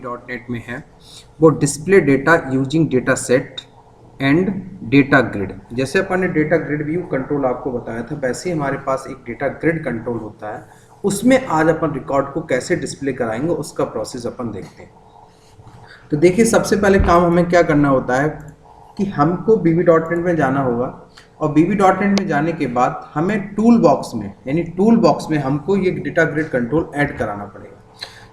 Dot net में है वो display data using data set and data grid. जैसे अपन ने डेटा ग्रिड व्यू कंट्रोल आपको बताया था, वैसे ही हमारे पास एक डेटा ग्रिड कंट्रोल होता है। उसमें आज अपन रिकॉर्ड को कैसे डिस्प्ले कराएंगे उसका प्रोसेस अपन देखते हैं। तो देखिए, सबसे पहले काम हमें क्या करना होता है कि हमको VB.NET में जाना होगा और VB.NET में जाने के बाद हमें टूल बॉक्स में, यानी टूल बॉक्स में हमको ये डेटा ग्रिड कंट्रोल ऐड कराना पड़ेगा।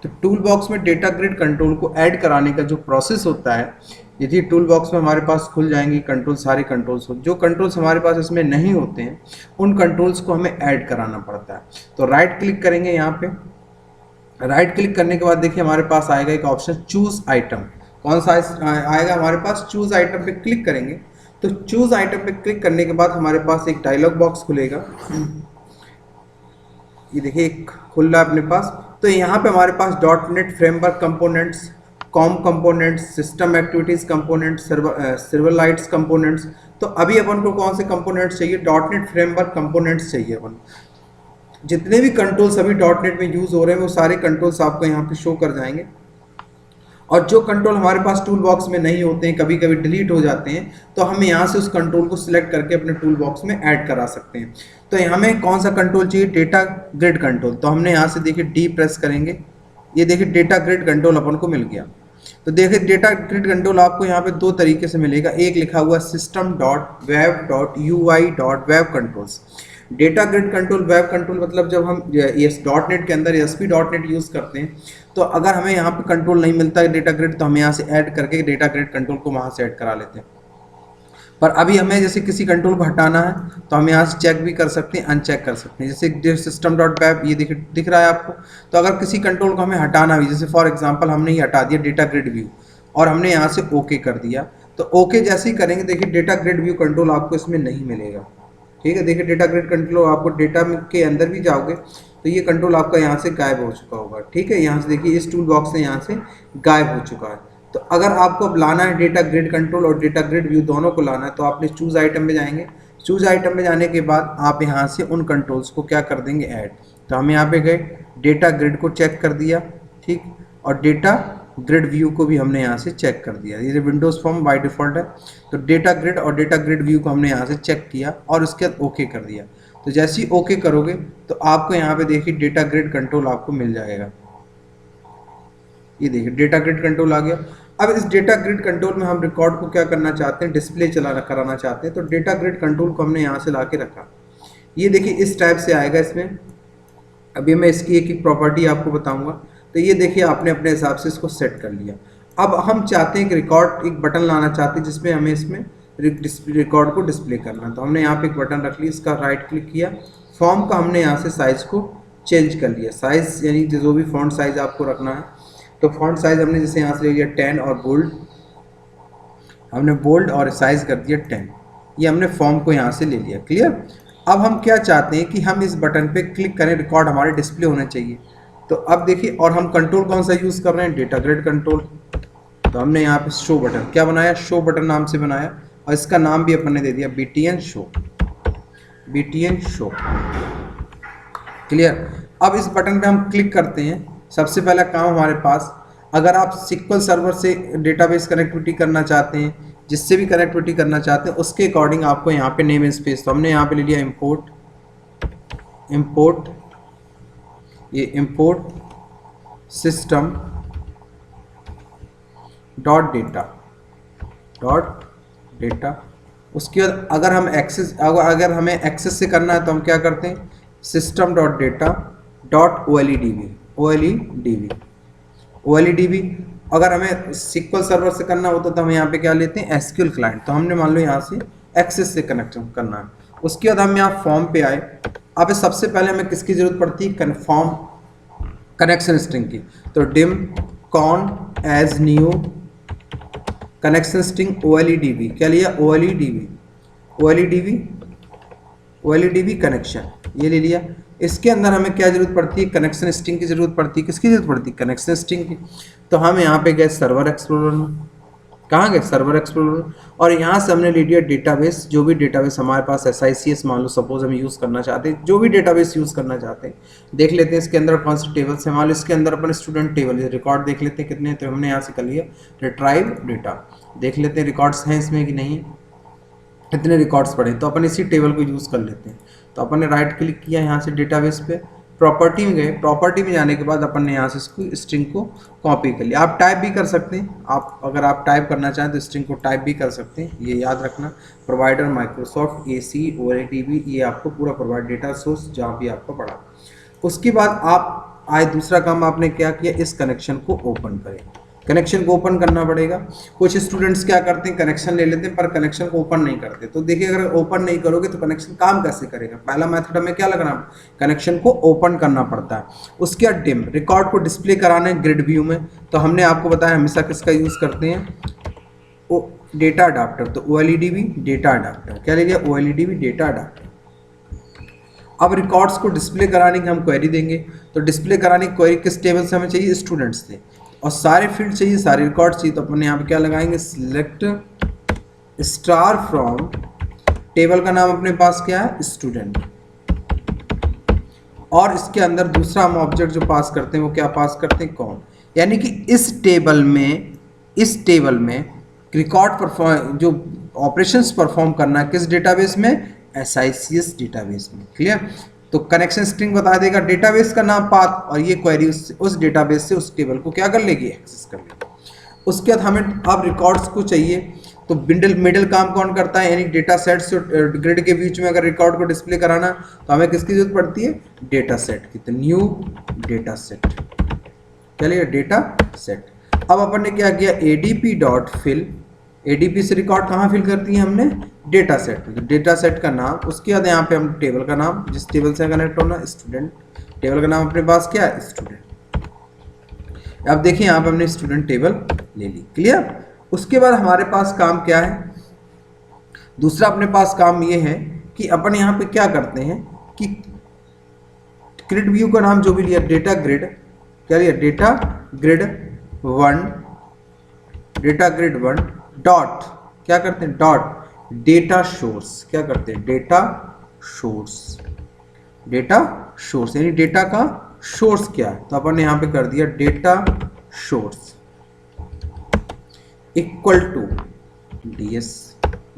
तो टूल बॉक्स में डेटा ग्रिड कंट्रोल को ऐड कराने का जो प्रोसेस होता है, यदि टूल बॉक्स में हमारे पास खुल जाएंगे कंट्रोल, सारे कंट्रोल्स हो, जो कंट्रोल्स हमारे पास इसमें नहीं होते हैं उन कंट्रोल्स को हमें ऐड कराना पड़ता है। तो राइट क्लिक करेंगे यहाँ पे। राइट क्लिक करने के बाद देखिए हमारे पास आएगा एक ऑप्शन चूज आइटम। कौन सा आएगा हमारे पास? चूज आइटम पे क्लिक करेंगे। तो चूज आइटम पे क्लिक करने के बाद हमारे पास एक डायलॉग बॉक्स खुलेगा। ये देखिए एक खुल रहा है अपने पास। तो यहाँ पे हमारे पास .NET framework components, com components, system activities components, server lights components. तो अभी अपन को कौन से कंपोनेंट्स चाहिए? .NET फ्रेमवर्क कंपोनेंट्स चाहिए अपन। जितने भी कंट्रोल्स अभी .NET में यूज हो रहे हैं वो सारे कंट्रोल्स आपको यहाँ पे शो कर जाएंगे। और जो कंट्रोल हमारे पास टूल बॉक्स में नहीं होते हैं, कभी कभी डिलीट हो जाते हैं, तो हम यहाँ से उस कंट्रोल को सिलेक्ट करके अपने टूल बॉक्स में ऐड करा सकते हैं। तो हमें कौन सा कंट्रोल चाहिए? Data grid control. तो हमने यहाँ से देखिए डी प्रेस करेंगे, ये देखिए डेटा ग्रिड कंट्रोल अपन को मिल गया। तो देखिए डेटा ग्रिड कंट्रोल आपको यहाँ पे दो तरीके से मिलेगा। एक लिखा हुआ system.web.ui.web controls. Data grid control web control मतलब जब हम .NET के अंदर ASP.NET यूज़ करते हैं, तो अगर हमें यहाँ पे कंट्रोल नहीं मिलता है डेटा ग्रिड, तो हम यहाँ से ऐड करके डेटा ग्रिड कंट्रोल को वहाँ से ऐड करा लेते हैं। पर अभी हमें जैसे किसी कंट्रोल को हटाना है तो हम यहाँ से चेक भी कर सकते हैं, अनचेक कर सकते हैं। जैसे system.web ये दिख रहा है आपको। तो अगर किसी कंट्रोल को हमें हटाना भी, जैसे फॉर एग्जांपल हमने ये हटा दिया डेटा ग्रिड व्यू और हमने यहाँ से ओके कर दिया, तो ओके जैसे ही करेंगे देखिए डेटा ग्रिड व्यू कंट्रोल आपको इसमें नहीं मिलेगा। ठीक है, देखिए डेटा ग्रिड कंट्रोल आपको डेटा के अंदर भी जाओगे तो ये कंट्रोल आपका यहाँ से गायब हो चुका होगा। ठीक है, यहाँ से देखिए इस टूल बॉक्स से यहाँ से गायब हो चुका है। तो अगर आपको अब लाना है डेटा ग्रिड कंट्रोल और डेटा ग्रिड व्यू दोनों को लाना है, तो आपने चूज आइटम में जाएंगे। चूज आइटम में जाने के बाद आप यहाँ से उन कंट्रोल्स को क्या कर देंगे? ऐड। तो हम यहाँ पे गए, डेटा ग्रिड को चेक कर दिया, ठीक, और डेटा ग्रिड व्यू को भी हमने यहाँ से चेक कर दिया। ये विंडोज फॉर्म बाय डिफॉल्ट है, तो डेटा ग्रिड और डेटा ग्रिड व्यू को हमने यहाँ से चेक किया और उसके बाद ओके कर दिया। तो जैसे ही ओके करोगे तो आपको यहाँ पे देखिए डेटा ग्रिड कंट्रोल आपको मिल जाएगा। ये देखिए डेटा ग्रिड कंट्रोल आ गया। अब इस डेटा ग्रिड कंट्रोल में हम रिकॉर्ड को क्या करना चाहते हैं? डिस्प्ले कराना चाहते हैं। तो डेटा ग्रिड कंट्रोल को हमने यहाँ से ला के रखा। ये देखिए इस टाइप से आएगा इसमें। अभी मैं इसकी एक एक प्रॉपर्टी आपको बताऊंगा। तो ये देखिए आपने अपने हिसाब से इसको सेट कर लिया। अब हम चाहते हैं कि रिकॉर्ड एक बटन लाना चाहते हैं जिसमें हमें इसमें रिकॉर्ड को डिस्प्ले करना। तो हमने यहाँ पे एक बटन रख लिया, इसका राइट क्लिक किया, फॉर्म का हमने यहाँ से साइज को चेंज कर लिया। साइज यानी जो भी फॉन्ट साइज आपको रखना है, तो फॉन्ट साइज हमने जैसे यहाँ से ले लिया 10 और बोल्ड, हमने बोल्ड और साइज कर दिया 10। ये हमने फॉर्म को यहाँ से ले लिया। क्लियर? अब हम क्या चाहते हैं कि हम इस बटन पे क्लिक करें, रिकॉर्ड हमारे डिस्प्ले होना चाहिए। तो अब देखिए, और हम कंट्रोल कौन सा यूज़ कर रहे हैं? Data grid control. तो हमने यहाँ पे शो बटन क्या बनाया? शो बटन नाम से बनाया और इसका नाम भी अपन ने दे दिया BTN show. BTN show. Clear? अब इस बटन पे हम क्लिक करते हैं। सबसे पहला काम हमारे पास, अगर आप SQL सर्वर से डेटाबेस कनेक्टिविटी करना चाहते हैं, जिससे भी कनेक्टिविटी करना चाहते हैं, उसके अकॉर्डिंग आपको यहाँ पे नेम स्पेस, तो हमने यहाँ पे ले लिया इंपोर्ट ये इंपोर्ट सिस्टम डॉट डेटा। उसके बाद अगर हमें एक्सेस से करना है तो हम क्या करते हैं? System dot data dot OLEDB। अगर हमें SQL सर्वर से करना होता तो हम यहाँ पे क्या लेते हैं? SQL client. तो हमने मान लो यहाँ से एक्सेस से कनेक्ट करना है। उसके बाद हम यहाँ फॉर्म पे आए। अब सबसे पहले हमें किसकी जरूरत पड़ती है? कन्फर्म कनेक्शन स्ट्रिंग की। तो dim con as new connection string OLEDB। क्या लिया? OLEDB कनेक्शन, ये ले लिया। इसके अंदर हमें क्या जरूरत पड़ती है? कनेक्शन स्ट्रिंग की जरूरत पड़ती है। किसकी जरूरत पड़ती है? कनेक्शन स्ट्रिंग की। तो हम यहाँ पे गए सर्वर एक्सप्लोरर में। कहाँ गए, सर्वर एक्सप्लोरर। और यहाँ से हमने ले लिया डेटाबेस, जो भी डेटाबेस हमारे पास SICS मान लो सपोज हम यूज़ करना चाहते हैं, जो भी डेटाबेस यूज़ करना चाहते हैं, देख लेते हैं इसके अंदर कौन से टेबल्स हैं। मान लो इसके अंदर अपन स्टूडेंट टेबल रिकॉर्ड देख लेते हैं कितने हैं, तो हमने यहाँ से कर लिया रिट्राइव डेटा, देख लेते हैं रिकॉर्ड्स हैं इसमें कि नहीं, इतने रिकॉर्ड्स पड़े, तो अपन इसी टेबल को यूज़ कर लेते हैं। तो अपन ने राइट क्लिक किया यहाँ से डेटाबेस पे, प्रॉपर्टी में गए, प्रॉपर्टी में जाने के बाद अपन ने यहाँ से इसको स्ट्रिंग को कॉपी कर लिया। आप टाइप भी कर सकते हैं, आप अगर आप टाइप करना चाहें तो स्ट्रिंग को टाइप भी कर सकते हैं, ये याद रखना। प्रोवाइडर माइक्रोसॉफ्ट AC OLTB, ये आपको पूरा प्रोवाइड डेटा सोर्स जहाँ भी आपको पड़ा। उसके बाद आप आए, दूसरा काम आपने क्या किया, इस कनेक्शन को ओपन करें। कनेक्शन को ओपन करना पड़ेगा। कुछ स्टूडेंट्स क्या करते हैं, कनेक्शन ले लेते हैं पर कनेक्शन को ओपन नहीं करते। तो देखिए अगर ओपन नहीं करोगे तो कनेक्शन काम कैसे करेगा। पहला मेथड हमें क्या लगना, कनेक्शन को ओपन करना पड़ता है। उसके बाद डिम, रिकॉर्ड को डिस्प्ले कराने ग्रिड व्यू में, तो हमने आपको बताया हमेशा किसका यूज़ करते हैं, वो डेटा अडाप्टर। तो OLEDB डेटा अडाप्टर, क्या ले लिया, OLEDB डेटा अडाप्टर। अब रिकॉर्ड्स को डिस्प्ले कराने की हम क्वेरी देंगे, तो डिस्प्ले कराने की क्वेरी किस टेबल से हमें चाहिए, स्टूडेंट्स से, और सारे फील्ड चाहिए, सारे रिकॉर्ड चाहिए। तो अपन यहाँ पे क्या लगाएंगे, सिलेक्ट स्टार फ्रॉम, टेबल का नाम अपने पास क्या है, स्टूडेंट, और इसके अंदर दूसरा हम ऑब्जेक्ट जो पास करते हैं वो क्या पास करते हैं, कौन। यानी कि इस टेबल में रिकॉर्ड परफॉर्म, जो ऑपरेशंस परफॉर्म करना है किस डेटाबेस में, SICS डेटाबेस में। क्लियर। तो कनेक्शन स्ट्रिंग बता देगा डेटाबेस का नाम, पाथ, और ये क्वेरी उस डेटाबेस से उस टेबल को क्या कर लेगी, एक्सेस कर लेगी। उसके बाद हमें अब रिकॉर्ड्स को चाहिए, तो मिडिल काम कौन करता है, यानी डेटा सेट से ग्रिड के बीच में अगर रिकॉर्ड को डिस्प्ले कराना तो हमें किसकी जरूरत पड़ती है, डेटा सेट की। तो न्यू डेटा सेट, चलिए डेटा सेट। अब अपन ने क्या किया, ADP.fill, ADP से रिकॉर्ड कहाँ फिल करती है हमने, डेटा सेट। डेटा सेट का नाम, उसके बाद यहाँ पे हम टेबल का नाम, जिस टेबल से कनेक्ट होना, स्टूडेंट, टेबल का नाम अपने पास क्या है, स्टूडेंट। अब देखिए यहाँ पे हमने स्टूडेंट टेबल ले ली। क्लियर। उसके बाद हमारे पास काम क्या है, दूसरा अपने पास काम ये है कि अपन यहाँ पे क्या करते हैं कि ग्रिड व्यू का नाम जो भी लिया, डेटा ग्रिड, क्या लिया, data grid 1, data grid 1 dot, क्या करते हैं, डॉट डेटा सोर्स, क्या करते हैं, डेटा सोर्स, डेटा सोर्स यानी डेटा का सोर्स क्या है, तो अपन ने यहाँ पे कर दिया data source equal to DS,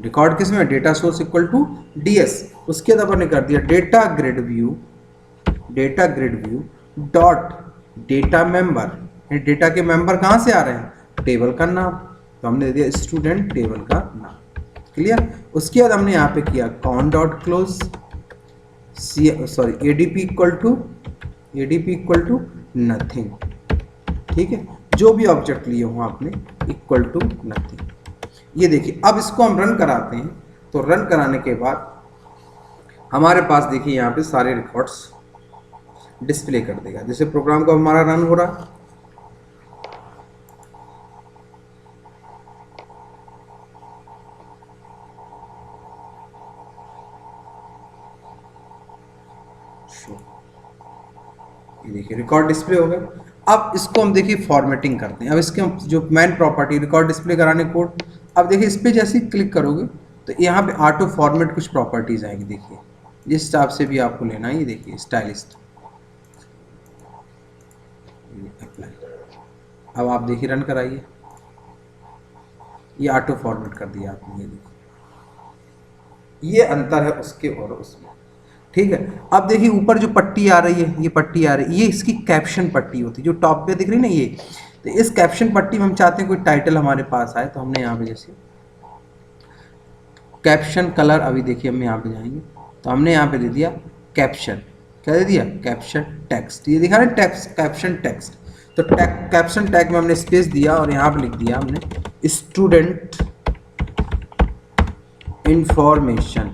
record किसमें, data source equal to DS। उसके बाद अपन ने कर दिया data grid view dot data member, data के मेंबर कहाँ से आ रहे हैं, टेबल का नाम, तो हमने दे दिया स्टूडेंट टेबल का नाम। क्लियर। उसके बाद हमने यहाँ पे किया con dot close, ADP equal to nothing. ठीक है, जो भी ऑब्जेक्ट लिए हो आपने इक्वल टू नथिंग। ये देखिए अब इसको हम रन कराते हैं, तो रन कराने के बाद हमारे पास देखिए यहाँ पे सारे रिकॉर्ड्स डिस्प्ले कर देगा। जैसे प्रोग्राम को हमारा रन हो रहा, ये देखिए रिकॉर्ड डिस्प्ले हो गए। अब इसको हम देखिए फॉर्मेटिंग करते हैं। अब इसके जो मेन प्रॉपर्टी रिकॉर्ड डिस्प्ले कराने कोड, अब देखिए इस पर जैसे ही क्लिक करोगे तो यहाँ पे ऑटो फॉर्मेट कुछ प्रॉपर्टीज आएगी। देखिए जिस हिसाब से भी आपको लेना है, ये देखिए स्टाइलिस्ट अप्लाई। अब आप देखिए रन कराइए, ये ऑटो फॉर्मेट कर दिया आपने। ये देखिए ये अंतर है उसके और उसमें। ठीक है, अब देखिए ऊपर जो पट्टी आ रही है, ये पट्टी आ रही है, ये इसकी कैप्शन पट्टी होती है जो टॉप पे दिख रही है ना ये। तो इस कैप्शन पट्टी में हम चाहते हैं कोई टाइटल हमारे पास आए, तो हमने यहाँ पे जैसे कैप्शन कलर, अभी देखिए हम यहाँ पे जाएंगे तो हमने यहाँ पे दे दिया कैप्शन, क्या दे दिया, कैप्शन टेक्स्ट। ये दिखा रहे टेक्स्ट, कैप्शन टेक्स्ट। तो कैप्शन टैग में हमने स्पेस दिया और यहाँ पे लिख दिया हमने स्टूडेंट इंफॉर्मेशन।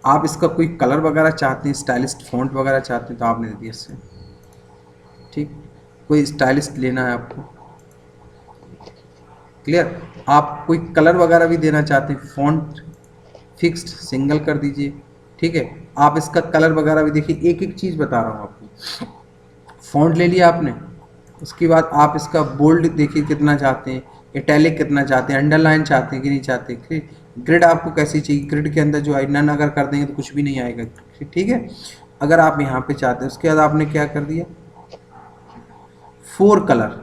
आप इसका कोई कलर वगैरह चाहते हैं, स्टाइलिस्ट फॉन्ट वगैरह चाहते हैं, तो आपने दे दिया इससे। ठीक, कोई स्टाइलिस्ट लेना है आपको, क्लियर। आप कोई कलर वगैरह भी देना चाहते हैं, फॉन्ट फिक्स्ड सिंगल कर दीजिए। ठीक है, आप इसका कलर वगैरह भी देखिए, एक एक चीज़ बता रहा हूँ आपको। फॉन्ट ले लिया आपने, उसके बाद आप इसका बोल्ड देखिए कितना चाहते हैं, इटैलिक कितना चाहते हैं, अंडरलाइन चाहते हैं कि नहीं चाहते। ठीक, ग्रिड आपको कैसी चाहिए, ग्रिड के अंदर जो है नन अगर कर देंगे तो कुछ भी नहीं आएगा। ठीक है, अगर आप यहाँ पे चाहते हैं, उसके बाद आपने क्या कर दिया, 4 कलर,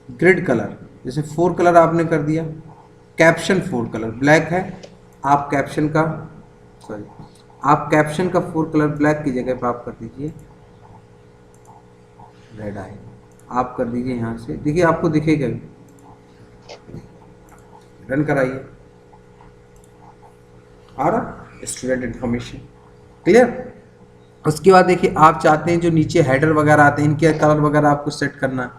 ग्रिड कलर, जैसे 4 कलर आपने कर दिया। कैप्शन 4 कलर ब्लैक है, आप कैप्शन का सॉरी आप कैप्शन का 4 कलर ब्लैक की जगह पर आप कर दीजिए रेड आई, आप कर दीजिए यहाँ से, देखिए आपको दिखेगा भी। रन कराइए, आ रहा स्टूडेंट इन्फॉर्मेशन, क्लियर। उसके बाद देखिए आप चाहते हैं जो नीचे हेडर वगैरह आते हैं इनके कलर वगैरह आपको सेट करना है।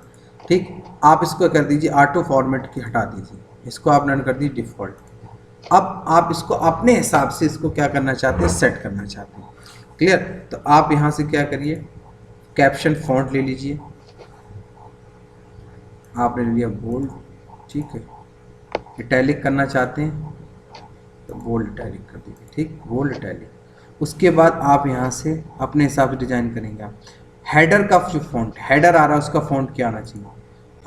ठीक, आप इसको कर दीजिए ऑटो फॉर्मेट की हटा दीजिए, इसको आप रन कर दीजिए डिफ़ॉल्ट। अब आप इसको अपने हिसाब से इसको क्या करना चाहते हैं, सेट करना चाहते हैं, क्लियर। तो आप यहाँ से क्या करिए, कैप्शन फॉन्ट ले लीजिए, आपने ले लिया बोल्ड, ठीक है। इटैलिक करना चाहते हैं तो बोल्ड इटैलिक कर दीजिए, ठीक, बोल्ड इटैलिक। उसके बाद आप यहाँ से अपने हिसाब से डिजाइन करेंगे। आप हेडर का जो फॉन्ट हेडर आ रहा है उसका फॉन्ट क्या आना चाहिए,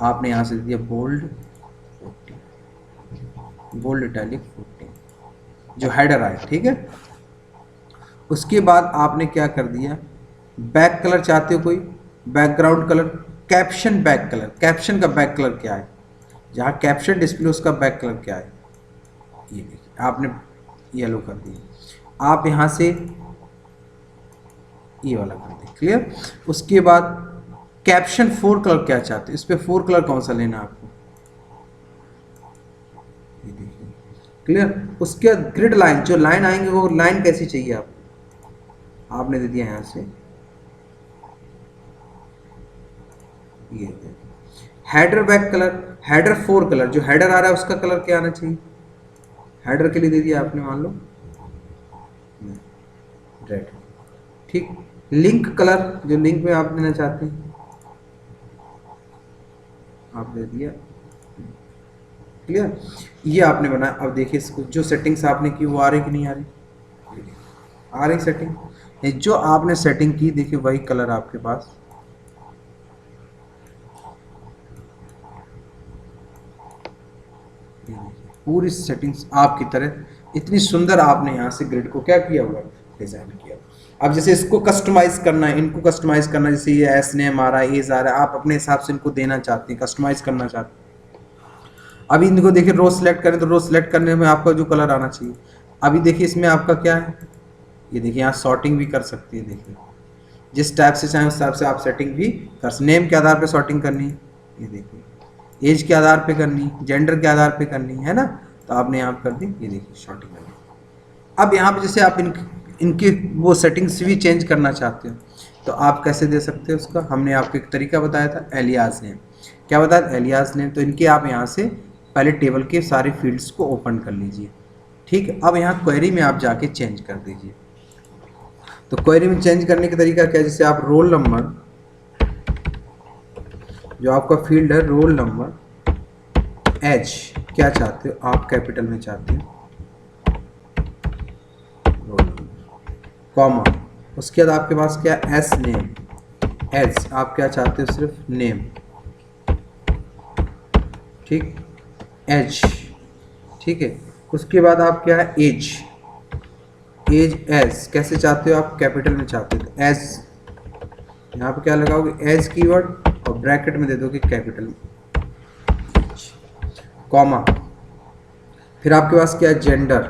आपने यहाँ से दिया बोल्ड 14, बोल्ड इटैलिक 14 जो हेडर आए, ठीक है। उसके बाद आपने क्या कर दिया, बैक कलर चाहते हो कोई, background colour, caption back colour, caption का बैक कलर क्या है, जहाँ कैप्शन डिस्प्ले उसका बैक कलर क्या है, ये देखिए आपने येलो कर दिया। आप यहाँ से ये वाला कर दिया, क्लियर। उसके बाद कैप्शन 4 कलर क्या चाहते हो, इस पे 4 कलर कौन सा लेना है आपको, ये देखिए, क्लियर। उसके बाद ग्रिड लाइन, जो लाइन आएंगे वो लाइन कैसी चाहिए आपको, आपने दे दिया यहाँ से ये। Header back colour, header 4 colour, जो हेडर आ रहा है उसका कलर क्या आना चाहिए, हेडर के लिए दे दिया आपने मान लो रेड, ठीक। लिंक कलर, जो लिंक में आप देना चाहते हैं आप दे दिया, क्लियर। ये आपने बनाया। अब देखिए इसको जो सेटिंग्स आपने की वो आ रही कि नहीं आ रही, आ रही सेटिंग, जो आपने सेटिंग की देखिए वही कलर आपके पास, पूरी सेटिंग्स आपकी तरह इतनी सुंदर आपने यहाँ से ग्रिड को क्या किया हुआ, डिजाइन किया। अब जैसे इसको कस्टमाइज करना है, इनको कस्टमाइज करना है, जैसे ये एस नेम आ रहा है, एज आ रहा है, आप अपने हिसाब से इनको देना चाहते हैं, कस्टमाइज करना चाहते हैं। अभी इनको देखिए रो सेलेक्ट करें तो रो सेलेक्ट करने में आपका जो कलर आना चाहिए, अभी देखिए इसमें आपका क्या है, ये देखिए यहाँ सॉर्टिंग भी कर सकती है, देखिए जिस टाइप से चाहें उस टाइप से आप सेटिंग भी कर, नेम के आधार पर सॉर्टिंग करनी है, ये देखिए एज के आधार पे करनी, जेंडर के आधार पे करनी है ना, तो आपने यहाँ कर दी, ये देखिए शॉर्टिंग करनी। अब यहाँ पे जैसे आप इनकी वो सेटिंग्स भी चेंज करना चाहते हो तो आप कैसे दे सकते हो उसका, हमने आपको एक तरीका बताया था, एलियास नेम। क्या बताया, एलियास नेम। तो इनके आप यहाँ से पहले टेबल के सारे फील्ड्स को ओपन कर लीजिए, ठीक है। अब यहाँ क्वेरी में आप जाके चेंज कर दीजिए। तो क्वेरी में चेंज करने का तरीका क्या है, जैसे आप रोल नंबर, जो आपका फील्ड है रोल नंबर, एज क्या चाहते हो आप, कैपिटल में चाहते हो रोल नंबर, कॉमा, उसके बाद आपके पास क्या, एस नेम, एज आप क्या चाहते हो, सिर्फ नेम, ठीक, एज, ठीक है। उसके बाद आप क्या है, एज, एज एज कैसे चाहते हो आप, कैपिटल में चाहते हो, एज यहाँ पे क्या लगाओगे, एज कीवर्ड और ब्रैकेट में दे दोगे कैपिटल, कॉमा, फिर आपके पास क्या है, जेंडर,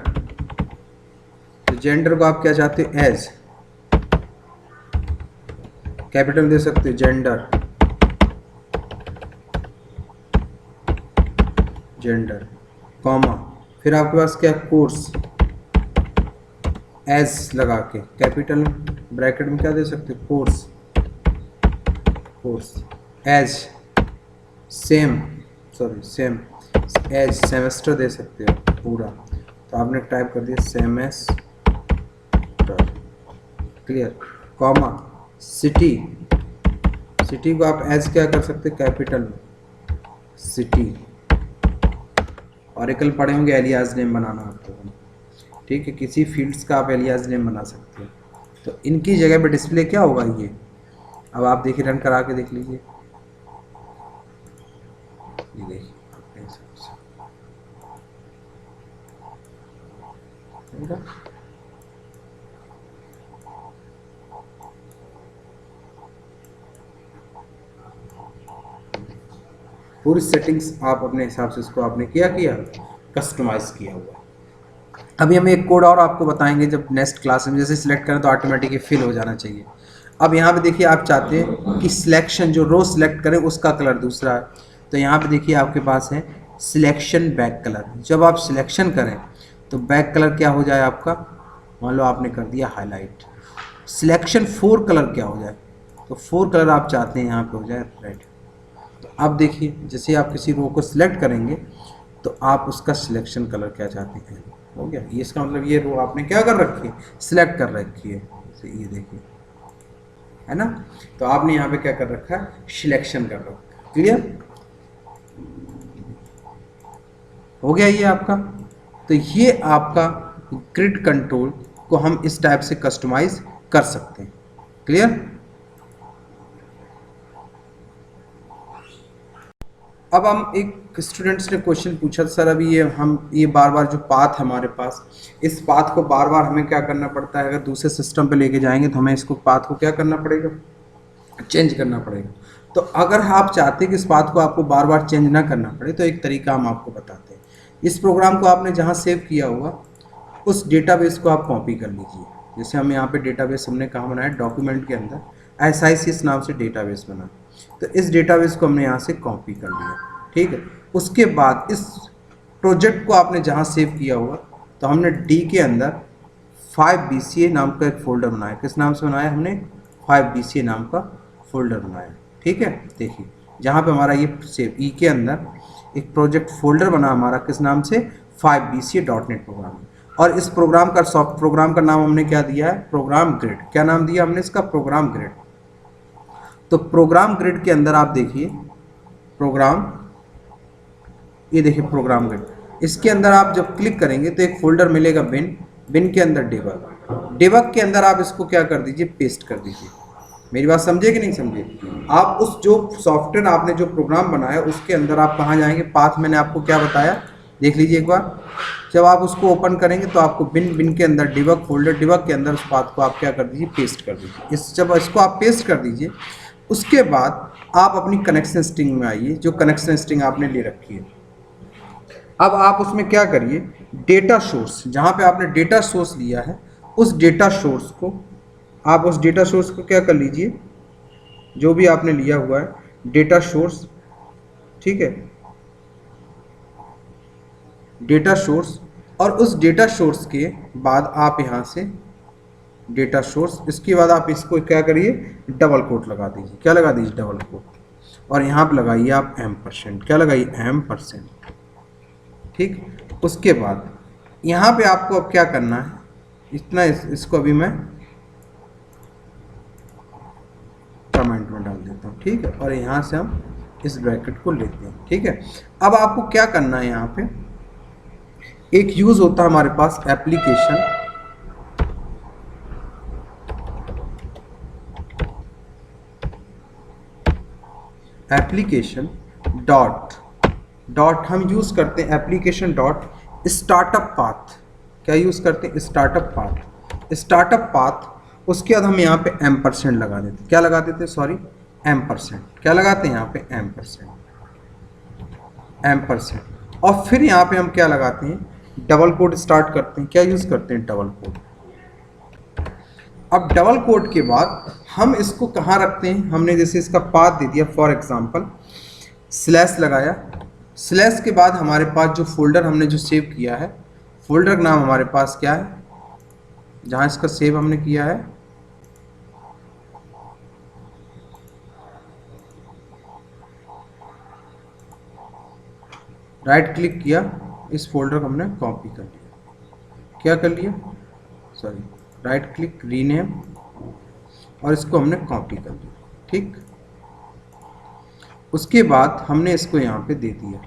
तो जेंडर को आप क्या चाहते हो, एज, कैपिटल दे सकते हो, जेंडर, जेंडर, कॉमा, फिर आपके पास क्या, कोर्स, एज लगा के कैपिटल ब्रैकेट में क्या दे सकते हो, course, course, as, same, sorry same, as semester दे सकते हो पूरा, तो आपने टाइप कर दिया semester, clear, comma, city, city को आप एज क्या कर सकते हैं, कैपिटल में, सिटी। ऑरेकल पढ़े होंगे एलियास नेम बनाना आपको, ठीक है, किसी फील्ड्स का आप एलियास नेम बना सकते हो। तो इनकी जगह पे डिस्प्ले क्या होगा ये, अब आप देखिए रन करा के देख लीजिए, ये देखिए अपने हिसाब से, ठीक है? पूरी सेटिंग्स आप अपने हिसाब से इसको आपने किया कस्टमाइज किया हुआ। अभी हम एक कोड और आपको बताएंगे जब नेक्स्ट क्लास में, जैसे सिलेक्ट करें तो ऑटोमेटिकली फिल हो जाना चाहिए। अब यहाँ पे देखिए आप चाहते हैं कि सिलेक्शन जो रो सिलेक्ट करें उसका कलर दूसरा है, तो यहाँ पे देखिए आपके पास है सिलेक्शन बैक कलर। जब आप सिलेक्शन करें तो बैक कलर क्या हो जाए आपका, मान लो आपने कर दिया हाईलाइट। सिलेक्शन फोर कलर क्या हो जाए, तो फोर कलर आप चाहते हैं यहाँ पे हो जाए रेड। तो अब देखिए जैसे आप किसी रो को सिलेक्ट करेंगे तो आप उसका सिलेक्शन कलर क्या चाहते हैं, हो गया। ये इसका मतलब ये रो आपने क्या कर रखी है, सिलेक्ट कर रखी है, ये देखिए, है ना। तो आपने यहाँ पे क्या कर रखा है, सिलेक्शन कर रखा है। क्लियर हो गया ये आपका। तो ये आपका ग्रिड कंट्रोल को हम इस टाइप से कस्टमाइज कर सकते हैं। क्लियर। अब हम एक स्टूडेंट्स ने क्वेश्चन पूछा, सर अभी ये बार बार जो पाथ है हमारे पास, इस पाथ को बार बार हमें क्या करना पड़ता है, अगर दूसरे सिस्टम पे लेके जाएंगे तो हमें इसको पाथ को क्या करना पड़ेगा, चेंज करना पड़ेगा। तो अगर आप चाहते हैं कि इस पाथ को आपको बार बार चेंज ना करना पड़े तो एक तरीका हम आपको बताते हैं। इस प्रोग्राम को आपने जहाँ सेव किया हुआ उस डेटाबेस को आप कॉपी कर लीजिए। जैसे हम यहाँ पे डेटाबेस हमने कहाँ बनाया, डॉक्यूमेंट के अंदर SICS नाम से डेटाबेस बना, तो इस डेटाबेस को हमने यहाँ से कॉपी कर लिया। ठीक है, उसके बाद इस प्रोजेक्ट को आपने जहाँ सेव किया हुआ तो हमने D के अंदर 5BCA नाम का एक फोल्डर बनाया। किस नाम से बनाया हमने, 5BCA नाम का फोल्डर बनाया। ठीक है, देखिए जहाँ पे हमारा ये सेव E के अंदर एक प्रोजेक्ट फोल्डर बना हमारा, किस नाम से, 5BCA.NET प्रोग्राम। और इस प्रोग्राम का सॉफ्ट प्रोग्राम का नाम हमने क्या दिया है, प्रोग्राम ग्रिड। क्या नाम दिया हमने इसका, प्रोग्राम ग्रिड। तो प्रोग्राम ग्रिड के अंदर आप देखिए प्रोग्राम, ये देखिए प्रोग्राम ग्रिड, इसके अंदर आप जब क्लिक करेंगे तो एक फोल्डर मिलेगा बिन, बिन के अंदर डेबग, डेबग के अंदर आप इसको क्या कर दीजिए, पेस्ट कर दीजिए। मेरी बात समझे कि नहीं समझे। आप उस जो सॉफ्टवेयर आपने जो प्रोग्राम बनाया उसके अंदर आप कहाँ जाएंगे, पाथ मैंने आपको क्या बताया देख लीजिए एक बार। जब आप उसको ओपन करेंगे तो आपको बिन, बिन के अंदर डिबग फोल्डर, डिबग के अंदर उस पाथ को आप क्या कर दीजिए, पेस्ट कर दीजिए। जब इसको आप पेस्ट कर दीजिए उसके बाद आप अपनी कनेक्शन स्ट्रिंग में आइए, जो कनेक्शन स्ट्रिंग आपने ले रखी है। अब आप उसमें क्या करिए, डेटा सोर्स, जहाँ पे आपने डेटा सोर्स लिया है उस डेटा सोर्स को आप, उस डेटा सोर्स को क्या कर लीजिए, जो भी आपने लिया हुआ है डेटा सोर्स, ठीक है, डेटा सोर्स, और उस डेटा सोर्स के बाद आप यहाँ से डेटा सोर्स, इसके बाद आप इसको क्या करिए, डबल कोट लगा दीजिए। क्या लगा दीजिए, डबल कोट, और यहाँ पे लगाइए आप %। क्या लगाइए, %। ठीक, उसके बाद यहाँ पे आपको अब क्या करना है, इतना इसको अभी मैं कमेंट में डाल देता हूँ। ठीक है, और यहाँ से हम इस ब्रैकेट को लेते हैं। ठीक है, अब आपको क्या करना है, यहाँ पे एक यूज होता है हमारे पास एप्लीकेशन, एप्लीकेशन डॉट हम यूज करते हैं, एप्लीकेशन डॉट स्टार्टअप पाथ। क्या यूज करते हैं, स्टार्टअप पाथ, स्टार्टअप पाथ। उसके बाद हम यहाँ पे %, लगा देते हैं। क्या लगा देते हैं, सॉरी, %। क्या लगाते हैं यहाँ पे, %। और फिर यहाँ पे हम क्या लगाते हैं, डबल कोट स्टार्ट करते हैं। क्या यूज करते हैं, डबल कोट। अब डबल कोट के बाद हम इसको कहाँ रखते हैं, हमने जैसे इसका पाथ दे दिया, फॉर एग्जांपल स्लैश लगाया, स्लैश के बाद हमारे पास जो फोल्डर हमने जो सेव किया है, फोल्डर का नाम हमारे पास क्या है, जहाँ इसका सेव हमने किया है, राइट क्लिक किया, इस फोल्डर को हमने कॉपी कर लिया। क्या कर लिया, सॉरी, राइट क्लिक, रीनेम, और इसको हमने कॉपी कर लिया। ठीक, उसके बाद हमने इसको यहाँ पे दे दिया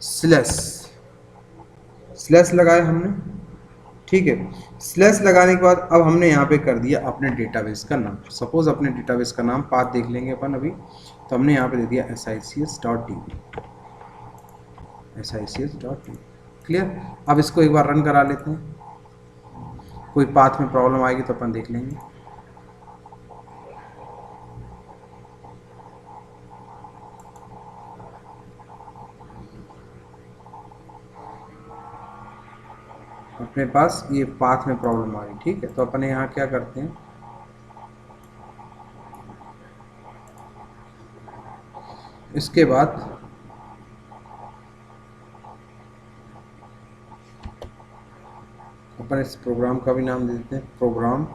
स्लैश, स्लैश लगाया हमने। ठीक है, स्लैश लगाने के बाद अब हमने यहाँ पे कर दिया अपने डेटाबेस का नाम। सपोज अपने डेटाबेस का नाम पाथ देख लेंगे अपन अभी, तो हमने यहाँ पे दे दिया SICS.db। SICS.in। क्लियर। अब इसको एक बार रन करा लेते हैं, कोई पाथ में प्रॉब्लम आएगी तो अपन देख लेंगे। अपने पास ये पाथ में प्रॉब्लम आ रही, ठीक है, तो अपन यहाँ क्या करते हैं, इसके बाद अपन इस प्रोग्राम का भी नाम दे देते हैं, प्रोग्राम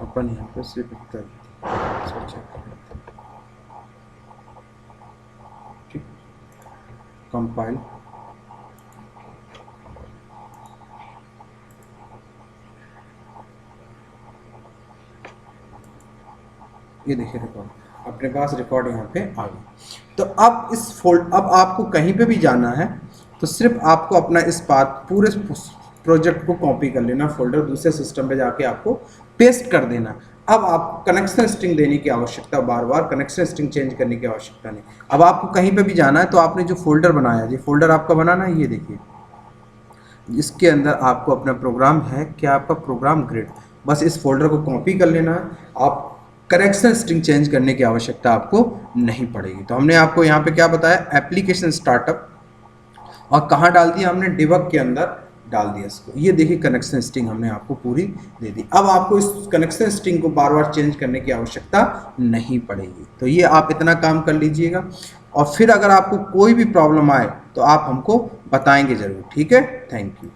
अपन यहाँ पे सिर्फ इतना ठीक, कंपाइल, ये देखिए रिकॉर्ड, अपने पास रिकॉर्ड यहाँ पे आ गई। तो अब अब आपको कहीं पे भी जाना है तो सिर्फ आपको अपना इस पाथ पूरे प्रोजेक्ट को कॉपी कर लेना, फोल्डर दूसरे सिस्टम पे जाके आपको पेस्ट कर देना। अब आप कनेक्शन स्ट्रिंग देने की आवश्यकता, बार बार कनेक्शन स्ट्रिंग चेंज करने की आवश्यकता नहीं। अब आपको कहीं पे भी जाना है तो आपने जो फोल्डर बनाया, ये फोल्डर आपका बनाना है, ये देखिए इसके अंदर आपको अपना प्रोग्राम है, क्या आपका प्रोग्राम ग्रिड, बस इस फोल्डर को कॉपी कर लेना है। आप करेक्शन स्ट्रिंग चेंज करने की आवश्यकता आपको नहीं पड़ेगी। तो हमने आपको यहाँ पे क्या बताया, एप्लीकेशन स्टार्टअप, और कहाँ डाल दिया हमने, डिबग के अंदर डाल दिया इसको। ये देखिए कनेक्शन स्ट्रिंग हमने आपको पूरी दे दी। अब आपको इस कनेक्शन स्ट्रिंग को बार बार चेंज करने की आवश्यकता नहीं पड़ेगी। तो ये आप इतना काम कर लीजिएगा, और फिर अगर आपको कोई भी प्रॉब्लम आए तो आप हमको बताएंगे ज़रूर, ठीक है। Thank you.